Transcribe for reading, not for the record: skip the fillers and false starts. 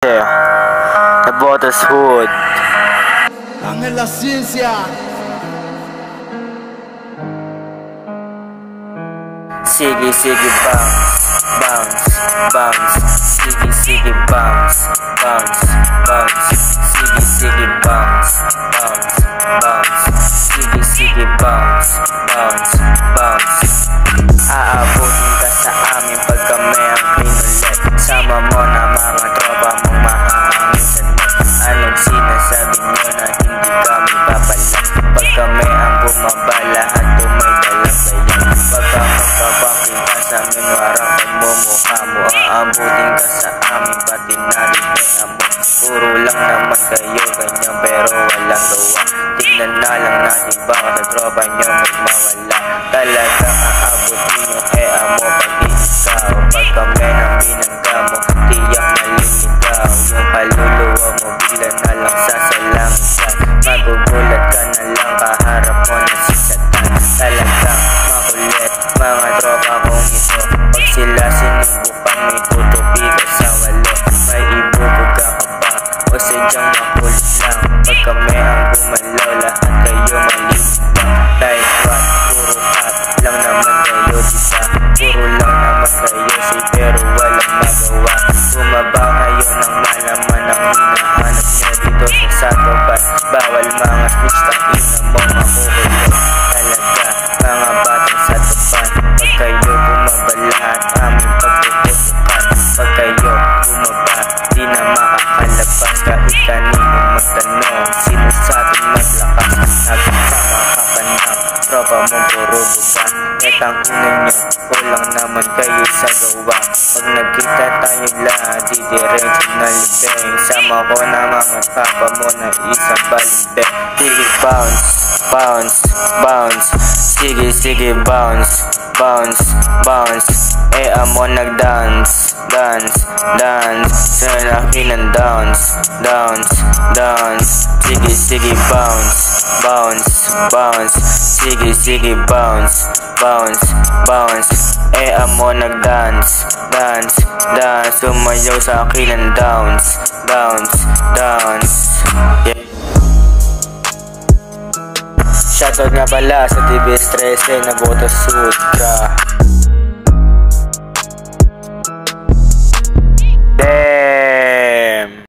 The Botas Hood. Ángel La Ciencia. Sige, sige, bounce, bounce, bounce. Sige, sige, bounce, bounce, bounce. Sige, sige, bounce, bounce, bounce. Sige, sige, bounce, bounce, bounce. Aabutin ka sa amin pag kami ang pinulit. Sama mo na mga tropa mong mahangin sa net. Anong sinasabi nyo na hindi kami papalag? Pag kami ang bumaba, lahat tumay dalabayan. Pagka magkabakit ka sa amin, warang pagmumukha mo. Aabutin ka sa amin, pati naripea mo. Puro lang naman kayo ganyan, pero walang gawa. Tingnan na lang natin baka sa tropa nyo may mawala. Talagang aabutin yung kaya mo pag ikaw. Pag kami nang binangga mo, tiyak maliligaw. Yung kaluluwa mo bigla na lang sasalangsan. Magugulat ka na lang kaharap mo na si Satan. Talagang makulit mga tropa kong ito. Pag sila sinubukan may tutupi ka sa walo. May ibubuga ka ba o sadyang makulit lang? Pag kami ang gumalaw, lahat kayo malilibang. Like what? Puro cut lang naman kayo, diba? Puro lang naman kayo, pero walang magawa. Bumaba kayo ng malaman ang hinahanap nyo dito sa Satoban. Bawal mga snitch, tangina mo makukulong. Talaga mga batang Satoban. Pag kayo bumaba, lahat aming pagpupusukan. Pag kayo bumaba, di na makakalabas. Kahit kanino magtanong, sino sa atin maglakas? Nagkasama ka pa ng tropa mong puro buga. Netang ina nyo, kulang naman kayo sa gawa. Pag nagkita tayo lahat, di diretso na libeng. Sama ko na mga papa mo na isang balimbing. Sige bounce, bounce, bounce. Sige, sige bounce, bounce, bounce. Amo nag-dance, dance, dance. Sa laki ng dance, dance, dance. Sige, sige bounce, bounce, bounce. Sige, sige bounce, bounce, bounce. Amo nag-dance, dance, dance. Sumayaw sa akin ng dance, dance, dance. Yeah. Shoutout nga pala sa TBS 13 na Botas Hood.